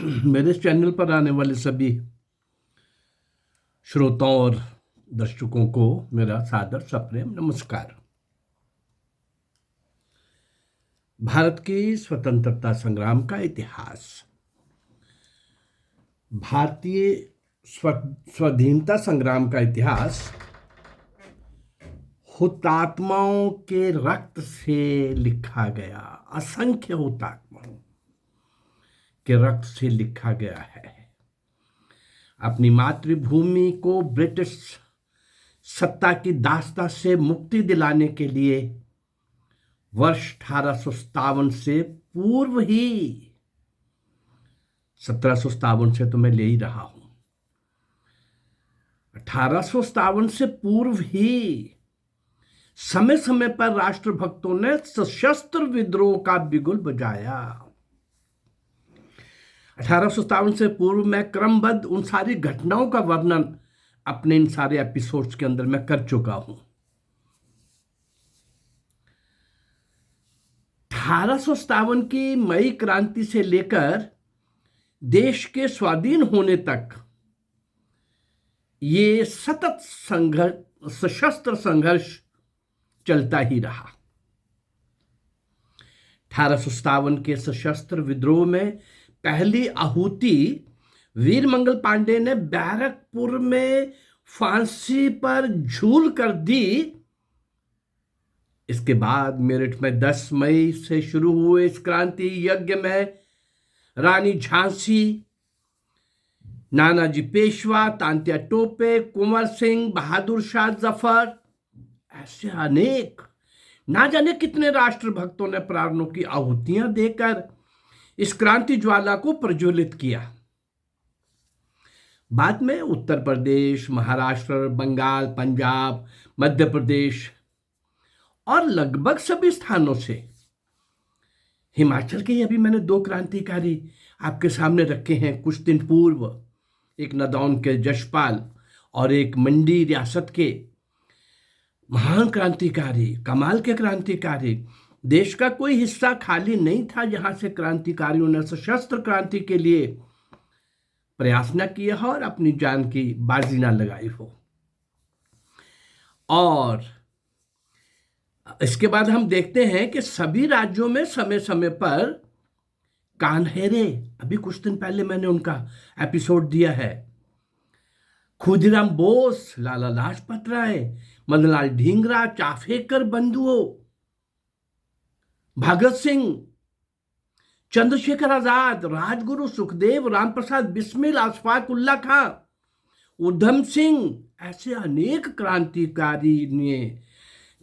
मेरे इस चैनल पर आने वाले सभी श्रोताओं और दर्शकों को मेरा सादर सप्रेम नमस्कार। भारत की स्वतंत्रता संग्राम का इतिहास। भारतीय स्वाधीनता संग्राम का इतिहास हुतात्माओं के रक्त से लिखा गया, असंख्य हुतात्माओं के रक्त से लिखा गया है। अपनी मातृभूमि को ब्रिटिश सत्ता की दास्ता से मुक्ति दिलाने के लिए वर्ष 1857 से पूर्व ही, 1757 से तो मैं ले ही रहा हूं, 1857 से पूर्व ही समय समय पर राष्ट्रभक्तों ने सशस्त्र विद्रोह का बिगुल बजाया। 1857 से पूर्व मैं क्रमबद्ध उन सारी घटनाओं का वर्णन अपने इन सारे एपिसोड्स के अंदर मैं कर चुका हूं। 1857 की मई क्रांति से लेकर देश के स्वाधीन होने तक ये सतत संघर्ष, सशस्त्र संघर्ष चलता ही रहा। 1857 के सशस्त्र विद्रोह में पहली आहुति वीरमंगल पांडे ने बैरकपुर में फांसी पर झूल कर दी। इसके बाद मेरठ में 10 मई से शुरू हुए इस क्रांति यज्ञ में रानी झांसी, नानाजी पेशवा, तांत्या टोपे, कुंवर सिंह, बहादुर शाह जफर, ऐसे अनेक ना जाने कितने राष्ट्रभक्तों ने प्राणों की आहुतियां देकर इस क्रांति ज्वाला को प्रज्वलित किया। बाद में उत्तर प्रदेश, महाराष्ट्र, बंगाल, पंजाब, मध्य प्रदेश और लगभग सभी स्थानों से, हिमाचल के अभी मैंने 2 क्रांतिकारी आपके सामने रखे हैं कुछ दिन पूर्व, एक नदौन के जशपाल और एक मंडी रियासत के महान क्रांतिकारी, कमाल के क्रांतिकारी। देश का कोई हिस्सा खाली नहीं था जहां से क्रांतिकारियों ने सशस्त्र क्रांति के लिए प्रयास न किया हो और अपनी जान की बाजी ना लगाई हो। और इसके बाद हम देखते हैं कि सभी राज्यों में समय समय पर कान्हेरे, अभी कुछ दिन पहले मैंने उनका एपिसोड दिया है, खुदीराम बोस, लाला लाजपत राय, मदनलाल ढींगरा, चाफेकर बंधुओं, भगत सिंह, चंद्रशेखर आजाद, राजगुरु सुखदेव, रामप्रसाद बिस्मिल, अशफाक उल्लाह खां, उधम सिंह, ऐसे अनेक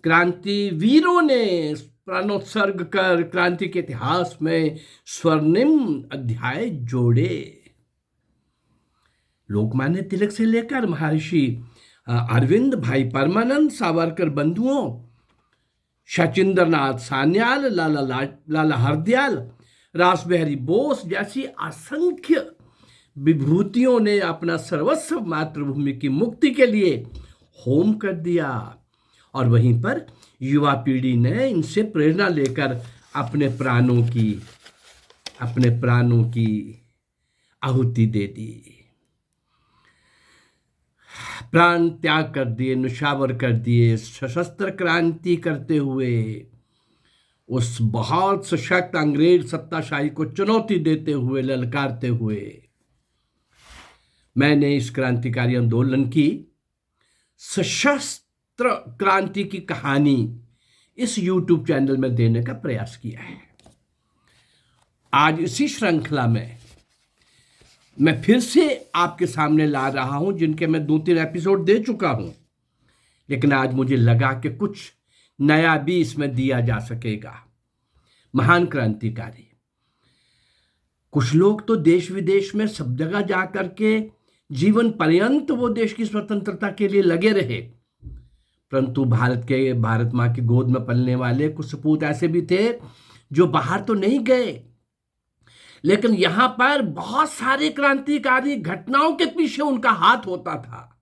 क्रांतिवीरों ने प्राणोत्सर्ग कर क्रांति के इतिहास में स्वर्णिम अध्याय जोड़े। लोकमान्य तिलक से लेकर महर्षि अरविंद, भाई परमानंद, सावरकर बंधुओं, शचिंद्रनाथ सान्याल, लाला हरदयाल, रासबिहारी बोस जैसी असंख्य विभूतियों ने अपना सर्वस्व मातृभूमि की मुक्ति के लिए होम कर दिया। और वहीं पर युवा पीढ़ी ने इनसे प्रेरणा लेकर अपने प्राणों की आहुति दे दी, प्राण त्याग कर दिए, निछावर कर दिए, सशस्त्र क्रांति करते हुए उस बहुत सशक्त अंग्रेज सत्ताशाही को चुनौती देते हुए, ललकारते हुए। मैंने इस क्रांतिकारी आंदोलन की सशस्त्र क्रांति की कहानी इस YouTube चैनल में देने का प्रयास किया है। आज इसी श्रृंखला में मैं फिर से आपके सामने ला रहा हूं, जिनके मैं 2-3 एपिसोड दे चुका हूं, लेकिन आज मुझे लगा कि कुछ नया भी इसमें दिया जा सकेगा। महान क्रांतिकारी, कुछ लोग तो देश विदेश में सब जगह जा करके जीवन पर्यंत वो देश की स्वतंत्रता के लिए लगे रहे, परंतु भारत माँ की गोद में पलने वाले कुछ सपूत ऐसे भी थे जो बाहर तो नहीं गए, लेकिन यहां पर बहुत सारे क्रांतिकारी घटनाओं के पीछे उनका हाथ होता था,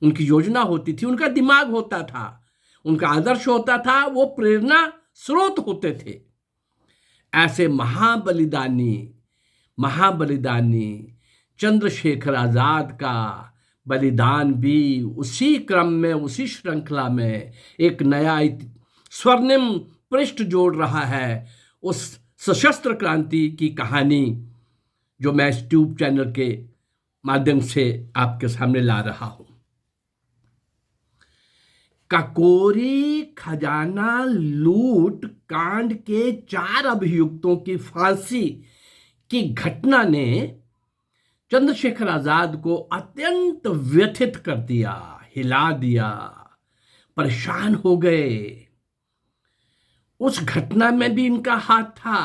उनकी योजना होती थी, उनका दिमाग होता था, उनका आदर्श होता था, वो प्रेरणा स्रोत होते थे। ऐसे महाबलिदानी, महाबलिदानी चंद्रशेखर आजाद का बलिदान भी उसी क्रम में, उसी श्रृंखला में एक नया स्वर्णिम पृष्ठ जोड़ रहा है उस सशस्त्र क्रांति की कहानी जो मैं इस ट्यूब चैनल के माध्यम से आपके सामने ला रहा हूं। काकोरी खजाना लूट कांड के 4 अभियुक्तों की फांसी की घटना ने चंद्रशेखर आजाद को अत्यंत व्यथित कर दिया, हिला दिया, परेशान हो गए। उस घटना में भी इनका हाथ था,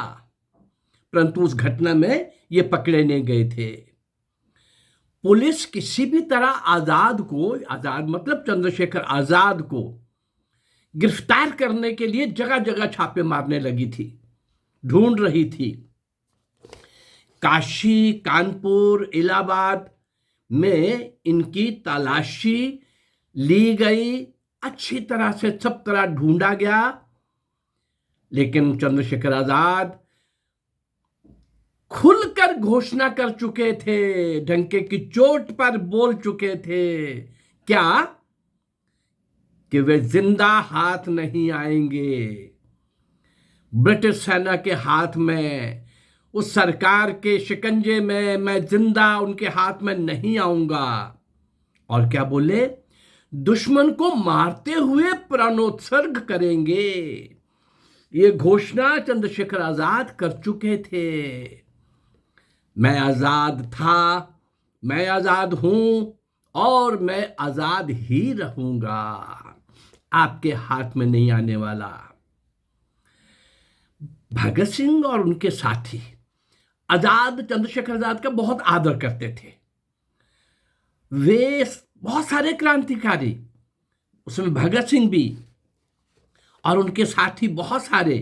परंतु उस घटना में ये पकड़े नहीं गए थे। पुलिस किसी भी तरह आजाद मतलब चंद्रशेखर आजाद को गिरफ्तार करने के लिए जगह जगह छापे मारने लगी थी, ढूंढ रही थी। काशी, कानपुर, इलाहाबाद में इनकी तलाशी ली गई, अच्छी तरह से सब तरह ढूंढा गया, लेकिन चंद्रशेखर आजाद खुलकर घोषणा कर चुके थे, डंके की चोट पर बोल चुके थे क्या कि वे जिंदा हाथ नहीं आएंगे। ब्रिटिश सेना के हाथ में, उस सरकार के शिकंजे में मैं जिंदा उनके हाथ में नहीं आऊंगा। और क्या बोले? दुश्मन को मारते हुए प्राणोत्सर्ग करेंगे। ये घोषणा चंद्रशेखर आजाद कर चुके थे। मैं आजाद था, मैं आजाद हूं और मैं आजाद ही रहूंगा, आपके हाथ में नहीं आने वाला। भगत सिंह और उनके साथी चंद्रशेखर आजाद का बहुत आदर करते थे। वे बहुत सारे क्रांतिकारी, उसमें भगत सिंह भी और उनके साथी बहुत सारे,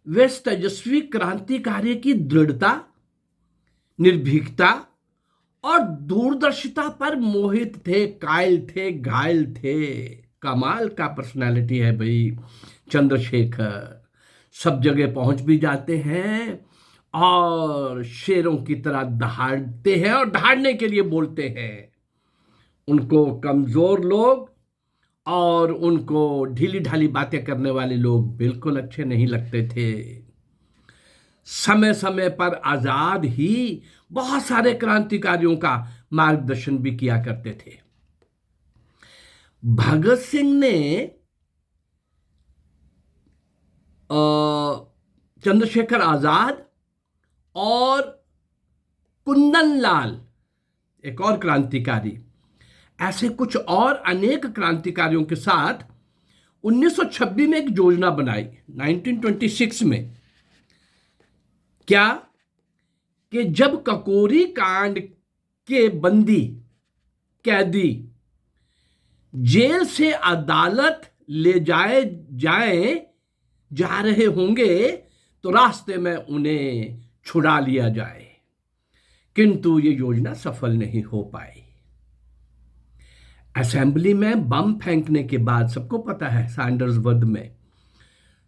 वे तेजस्वी क्रांतिकारी की दृढ़ता, निर्भीकता और दूरदर्शिता पर मोहित थे, कायल थे, घायल थे। कमाल का पर्सनालिटी है भाई चंद्रशेखर। सब जगह पहुंच भी जाते हैं और शेरों की तरह दहाड़ते हैं और दहाड़ने के लिए बोलते हैं। उनको कमजोर लोग और उनको ढीली ढाली बातें करने वाले लोग बिल्कुल अच्छे नहीं लगते थे। समय समय पर आजाद ही बहुत सारे क्रांतिकारियों का मार्गदर्शन भी किया करते थे। भगत सिंह ने चंद्रशेखर आजाद और कुंदन लाल, एक और क्रांतिकारी, ऐसे कुछ और अनेक क्रांतिकारियों के साथ 1926 में एक योजना बनाई, 1926 में। क्या कि जब काकोरी कांड के बंदी कैदी जेल से अदालत ले जा रहे होंगे तो रास्ते में उन्हें छुड़ा लिया जाए, किंतु ये योजना सफल नहीं हो पाई। असेंबली में बम फेंकने के बाद, सबको पता है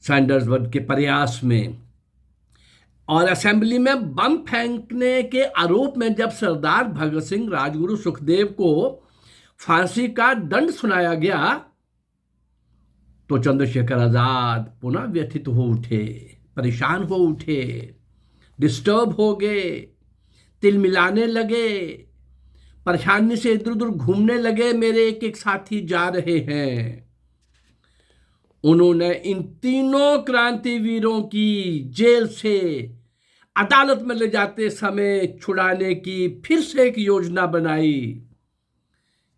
सैंडर्सवर्थ के प्रयास में, और असेंबली में बम फेंकने के आरोप में जब सरदार भगत सिंह, राजगुरु सुखदेव को फांसी का दंड सुनाया गया तो चंद्रशेखर आजाद पुनः व्यथित हो उठे, परेशान हो उठे, डिस्टर्ब हो गए, तिल मिलाने लगे, परेशानी से इधर उधर घूमने लगे। मेरे एक एक साथी जा रहे हैं। उन्होंने इन तीनों क्रांतिवीरों की जेल से अदालत में ले जाते समय छुड़ाने की फिर से एक योजना बनाई,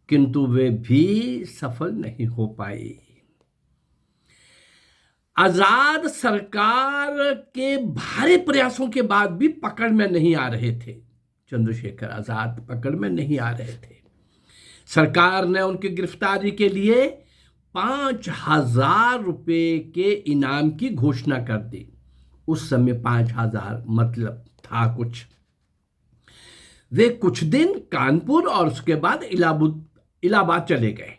किंतु वे भी सफल नहीं हो पाई। आजाद सरकार के भारी प्रयासों के बाद भी पकड़ में नहीं आ रहे थे। चंद्रशेखर आजाद पकड़ में नहीं आ रहे थे। सरकार ने उनकी गिरफ्तारी के लिए 5,000 रुपए के इनाम की घोषणा कर दी। उस समय 5,000 मतलब था कुछ। वे कुछ दिन कानपुर और उसके बाद इलाहाबाद चले गए,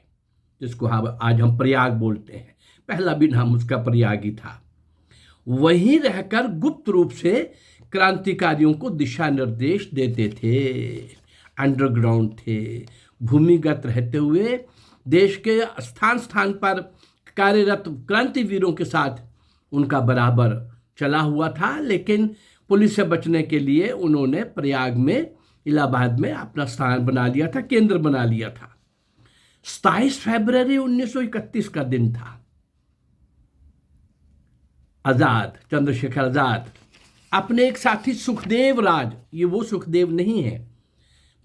जिसको आज हम प्रयाग बोलते हैं। पहला भी नाम उसका प्रयाग ही था। वहीं रहकर गुप्त रूप से क्रांतिकारियों को दिशा निर्देश देते थे। अंडरग्राउंड थे, भूमिगत रहते हुए देश के स्थान स्थान पर कार्यरत क्रांतिवीरों के साथ उनका बराबर चला हुआ था। लेकिन पुलिस से बचने के लिए उन्होंने प्रयाग में, इलाहाबाद में अपना स्थान बना लिया था, केंद्र बना लिया था। 27 फरवरी 1931 का दिन था। आजाद, चंद्रशेखर आजाद अपने एक साथी सुखदेव राज, ये वो सुखदेव नहीं है,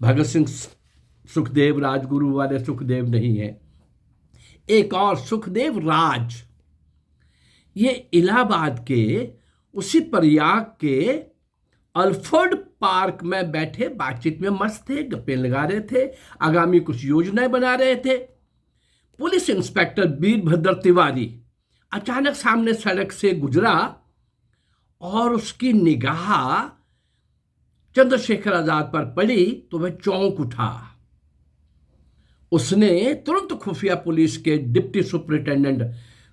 भगत सिंह सुखदेव, राजगुरु वाले सुखदेव नहीं है, एक और सुखदेव राज, ये इलाहाबाद के उसी प्रयाग के अल्फ्रेड पार्क में बैठे बातचीत में मस्त थे, गप्पे लगा रहे थे, आगामी कुछ योजनाएं बना रहे थे। पुलिस इंस्पेक्टर वीरभद्र तिवारी अचानक सामने सड़क से गुजरा और उसकी निगाह चंद्रशेखर आजाद पर पड़ी तो वह चौंक उठा। उसने तुरंत खुफिया पुलिस के डिप्टी सुपरिटेंडेंट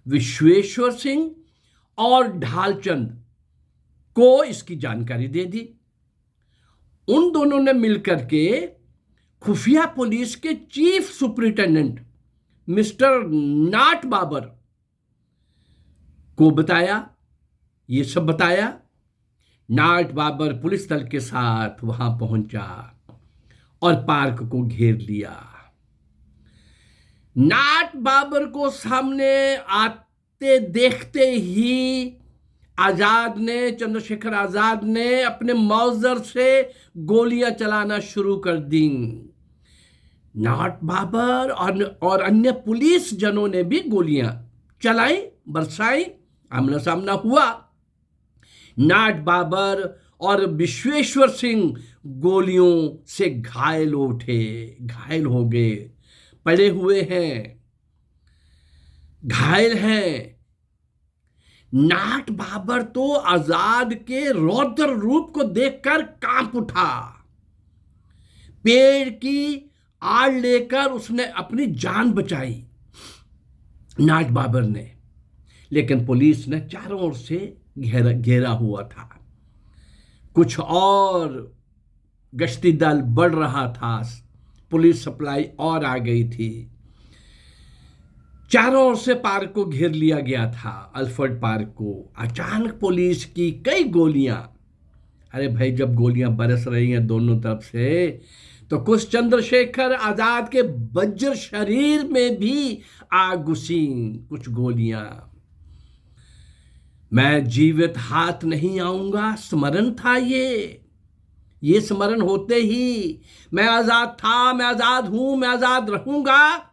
विश्वेश्वर सिंह और ढालचंद को इसकी जानकारी दे दी। उन दोनों ने मिलकर के खुफिया पुलिस के चीफ सुपरिटेंडेंट मिस्टर नाट बाबर को बताया, ये सब बताया। नाट बाबर पुलिस दल के साथ वहां पहुंचा और पार्क को घेर लिया। नाट बाबर को सामने आते देखते ही चंद्रशेखर आजाद ने अपने मौजर से गोलियां चलाना शुरू कर दी। नाट बाबर और अन्य पुलिस जनों ने भी गोलियां चलाई, बरसाई, आमना सामना हुआ। नाट बाबर और विश्वेश्वर सिंह गोलियों से घायल हो गए, पड़े हुए हैं, घायल हैं। नाट बाबर तो आजाद के रौद्र रूप को देखकर कांप उठा। पेड़ की आड़ लेकर उसने अपनी जान बचाई, नाट बाबर ने। लेकिन पुलिस ने चारों ओर से घेरा हुआ था। कुछ और गश्ती दल बढ़ रहा था, पुलिस सप्लाई और आ गई थी। चारों ओर से पार्क को घेर लिया गया था, अल्फ्रेड पार्क को। अचानक पुलिस की कई गोलियां, अरे भाई जब गोलियां बरस रही हैं दोनों तरफ से, तो कुछ चंद्रशेखर आजाद के बज्र शरीर में भी आग घुसी कुछ गोलियां। मैं जीवित हाथ नहीं आऊंगा, स्मरण था ये स्मरण होते ही मैं आजाद था, मैं आजाद हूं, मैं आजाद रहूंगा।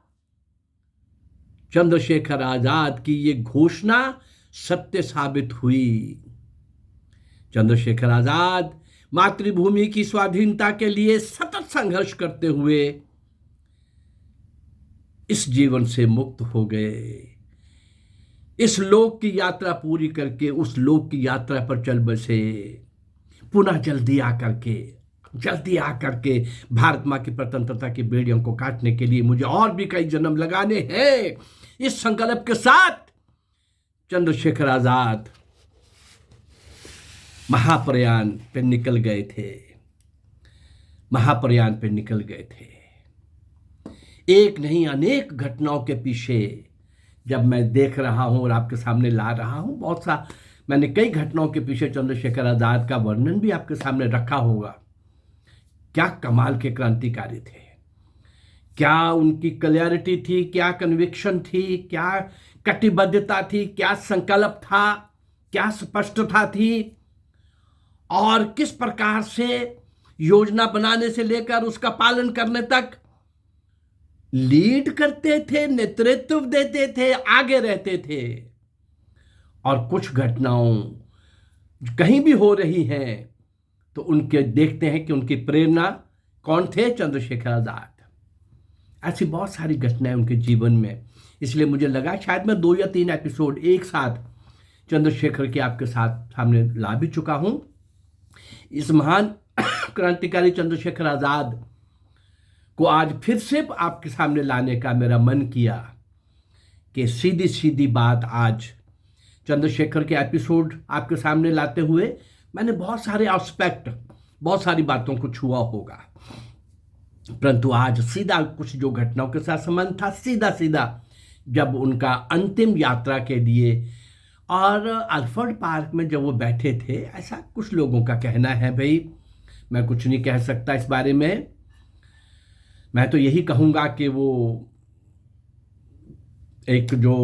चंद्रशेखर आजाद की ये घोषणा सत्य साबित हुई। चंद्रशेखर आजाद मातृभूमि की स्वाधीनता के लिए सतत संघर्ष करते हुए इस जीवन से मुक्त हो गए। इस लोक की यात्रा पूरी करके उस लोक की यात्रा पर चल बसे। पुनः जल्दी आकर के भारत मां की स्वतंत्रता की बेड़ियों को काटने के लिए मुझे और भी कई जन्म लगाने हैं। इस संकल्प के साथ चंद्रशेखर आजाद महाप्रयाण पे निकल गए थे। एक नहीं अनेक घटनाओं के पीछे जब मैं देख रहा हूं और आपके सामने ला रहा हूं, मैंने कई घटनाओं के पीछे चंद्रशेखर आजाद का वर्णन भी आपके सामने रखा होगा। क्या कमाल के क्रांतिकारी थे, क्या उनकी क्लैरिटी थी, क्या कन्विक्शन थी, क्या कटिबद्धता थी, क्या संकल्प था, क्या स्पष्टता थी, और किस प्रकार से योजना बनाने से लेकर उसका पालन करने तक लीड करते थे, नेतृत्व देते थे, आगे रहते थे। और कुछ घटनाओं कहीं भी हो रही हैं तो उनके देखते हैं कि उनकी प्रेरणा कौन थे, चंद्रशेखर आजाद। ऐसी बहुत सारी घटनाएं उनके जीवन में, इसलिए मुझे लगा शायद मैं 2 या 3 एपिसोड एक साथ चंद्रशेखर के आपके सामने ला भी चुका हूं। इस महान क्रांतिकारी चंद्रशेखर आजाद को आज फिर से आपके सामने लाने का मेरा मन किया कि सीधी बात आज चंद्रशेखर के एपिसोड आपके सामने लाते हुए मैंने बहुत सारे एस्पेक्ट, बहुत सारी बातों को छुआ होगा, परंतु आज सीधा कुछ जो घटनाओं के साथ संबंध था, सीधा सीधा जब उनका अंतिम यात्रा के लिए और अल्फ्रेड पार्क में जब वो बैठे थे, ऐसा कुछ लोगों का कहना है। भाई मैं कुछ नहीं कह सकता इस बारे में, मैं तो यही कहूँगा कि वो एक जो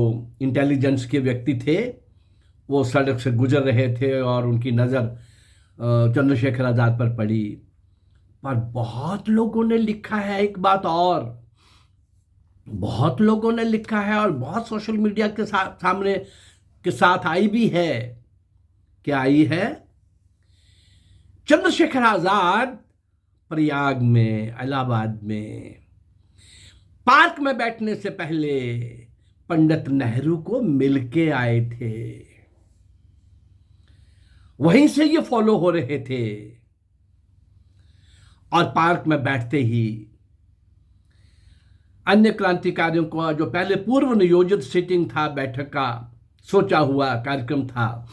इंटेलिजेंस के व्यक्ति थे, वो सड़क से गुजर रहे थे और उनकी नज़र चंद्रशेखर आज़ाद पर पड़ी। पर बहुत लोगों ने लिखा है एक बात, और बहुत लोगों ने लिखा है और बहुत सोशल मीडिया के सामने के साथ आई भी है। क्या आई है? चंद्रशेखर आज़ाद प्रयाग में, इलाहाबाद में पार्क में बैठने से पहले पंडित नेहरू को मिलके आए थे, वहीं से ये फॉलो हो रहे थे। और पार्क में बैठते ही अन्य क्रांतिकारियों को, जो पहले पूर्व नियोजित सिटिंग था, बैठक का सोचा हुआ कार्यक्रम था,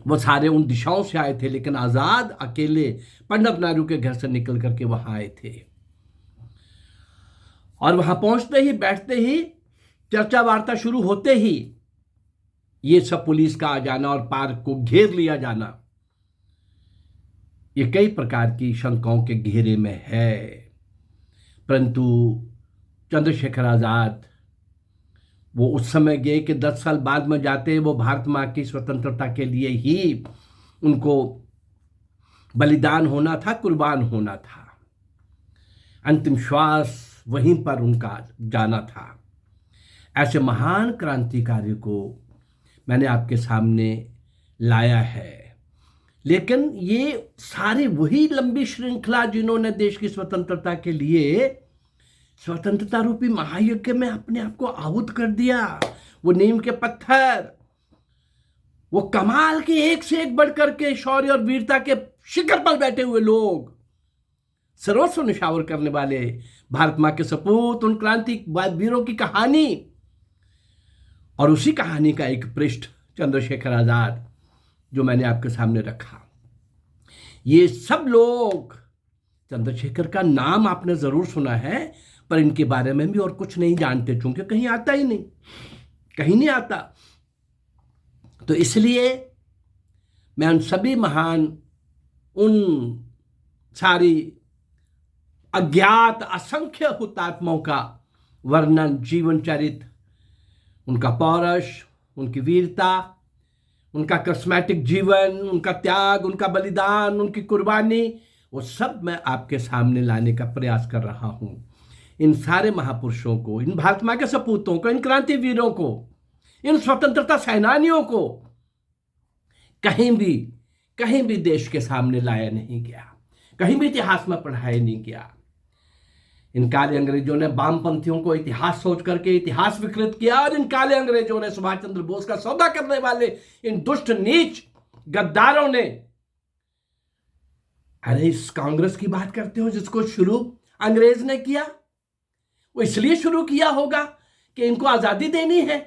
वो सारे उन दिशाओं से आए थे, लेकिन आज़ाद अकेले पंडित नेहरू के घर से निकल करके वहां आए थे। और वहां पहुंचते ही, बैठते ही, चर्चा वार्ता शुरू होते ही ये सब पुलिस का आ जाना और पार्क को घेर लिया जाना, ये कई प्रकार की शंकाओं के घेरे में है। परंतु चंद्रशेखर आज़ाद वो उस समय गए कि 10 साल बाद में जाते, वो भारत माँ की स्वतंत्रता के लिए ही उनको बलिदान होना था, कुर्बान होना था, अंतिम श्वास वहीं पर उनका जाना था। ऐसे महान क्रांतिकारी को मैंने आपके सामने लाया है, लेकिन ये सारी वही लंबी श्रृंखला जिन्होंने देश की स्वतंत्रता के लिए स्वतंत्रता रूपी महायज्ञ में अपने आप को आहुत कर दिया। वो नीम के पत्थर, वो कमाल के एक से एक बढ़कर के शौर्य और वीरता के शिखर पर बैठे हुए लोग, सर्वस्व निछावर करने वाले भारत मां के सपूत, उन क्रांति वीरों की कहानी, और उसी कहानी का एक पृष्ठ चंद्रशेखर आज़ाद जो मैंने आपके सामने रखा। ये सब लोग, चंद्रशेखर का नाम आपने जरूर सुना है, पर इनके बारे में भी और कुछ नहीं जानते, चूंकि कहीं आता ही नहीं, कहीं नहीं आता। तो इसलिए मैं उन सभी महान, उन सारी अज्ञात असंख्य हुतात्माओं का वर्णन, जीवन चरित्र, उनका पौरुष, उनकी वीरता, उनका कस्मेटिक जीवन, उनका त्याग, उनका बलिदान, उनकी कुर्बानी, वो सब मैं आपके सामने लाने का प्रयास कर रहा हूं। इन सारे महापुरुषों को, इन भारत मां के सपूतों को, इन क्रांतिवीरों को, इन स्वतंत्रता सेनानियों को कहीं भी देश के सामने लाया नहीं गया, कहीं भी इतिहास में पढ़ाया नहीं गया। इन काले अंग्रेजों ने वामपंथियों को इतिहास सोच करके इतिहास विकृत किया, और इन काले अंग्रेजों ने सुभाष चंद्र बोस का सौदा करने वाले इन दुष्ट नीच गद्दारों ने, अरे इस कांग्रेस की बात करते हो जिसको शुरू अंग्रेज ने किया, वो इसलिए शुरू किया होगा कि इनको आजादी देनी है।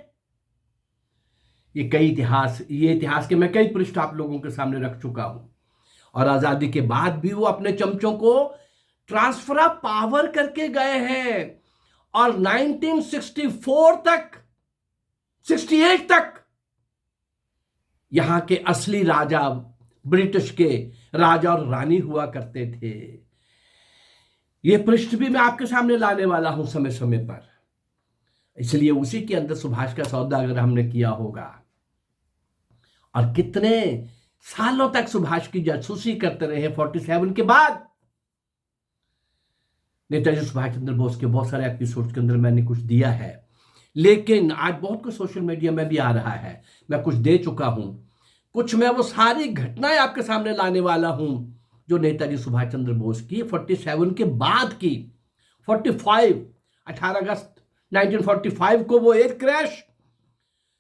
ये इतिहास के मैं कई पृष्ठ आप लोगों के सामने रख चुका हूं। और आजादी के बाद भी वो अपने चमचों को ट्रांसफर ऑफ पावर करके गए हैं, और 1964 तक, 68 तक यहां के असली राजा ब्रिटिश के राजा और रानी हुआ करते थे। ये पृष्ठ भी मैं आपके सामने लाने वाला हूं समय समय पर, इसलिए उसी के अंदर सुभाष का सौदा अगर हमने किया होगा, और कितने सालों तक सुभाष की जासूसी करते रहे। 47 के बाद नेताजी सुभाष चंद्र बोस के बहुत सारे एपिसोड के अंदर मैंने कुछ दिया है, लेकिन आज बहुत कुछ सोशल मीडिया में भी आ रहा है, मैं कुछ दे चुका हूं, कुछ मैं वो सारी घटनाएं आपके सामने लाने वाला हूं जो नेताजी सुभाष चंद्र बोस की 47 के बाद की। 18 अगस्त 1945 को वो एयर क्रैश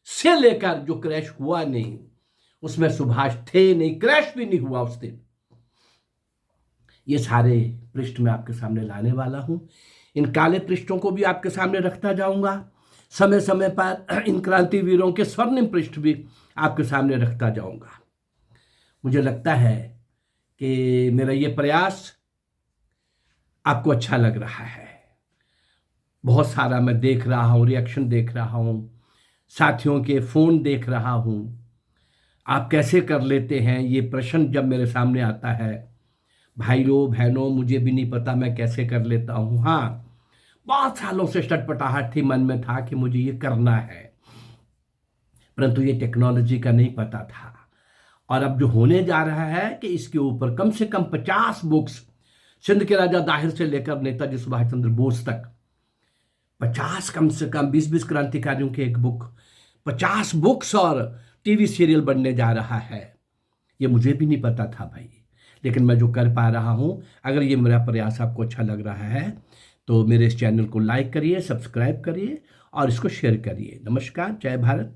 से लेकर जो क्रैश हुआ नहीं, उसमें सुभाष थे नहीं, क्रैश भी नहीं हुआ उस दिन। ये सारे पृष्ठ मैं आपके सामने लाने वाला हूं। इन काले पृष्ठों को भी आपके सामने रखता जाऊंगा समय समय पर। इन क्रांतिवीरों के स्वर्णिम पृष्ठ भी आपके सामने रखता जाऊंगा। मुझे लगता है कि मेरा ये प्रयास आपको अच्छा लग रहा है। बहुत सारा मैं देख रहा हूँ, रिएक्शन देख रहा हूँ, साथियों के फ़ोन देख रहा हूँ। आप कैसे कर लेते हैं, ये प्रश्न जब मेरे सामने आता है, भाइयों बहनों, मुझे भी नहीं पता मैं कैसे कर लेता हूँ। हाँ, बहुत सालों से चटपटाहट थी, मन में था कि मुझे ये करना है, परंतु ये टेक्नोलॉजी का नहीं पता था। और अब जो होने जा रहा है कि इसके ऊपर कम से कम 50 बुक्स, सिंध के राजा दाहिर से लेकर नेताजी सुभाष चंद्र बोस तक, 50 कम से कम 20-20 क्रांतिकारियों की एक बुक, 50 बुक्स और टीवी सीरियल बनने जा रहा है। ये मुझे भी नहीं पता था भाई, लेकिन मैं जो कर पा रहा हूँ, अगर ये मेरा प्रयास आपको अच्छा लग रहा है तो मेरे इस चैनल को लाइक करिए, सब्सक्राइब करिए और इसको शेयर करिए। नमस्कार, जय भारत।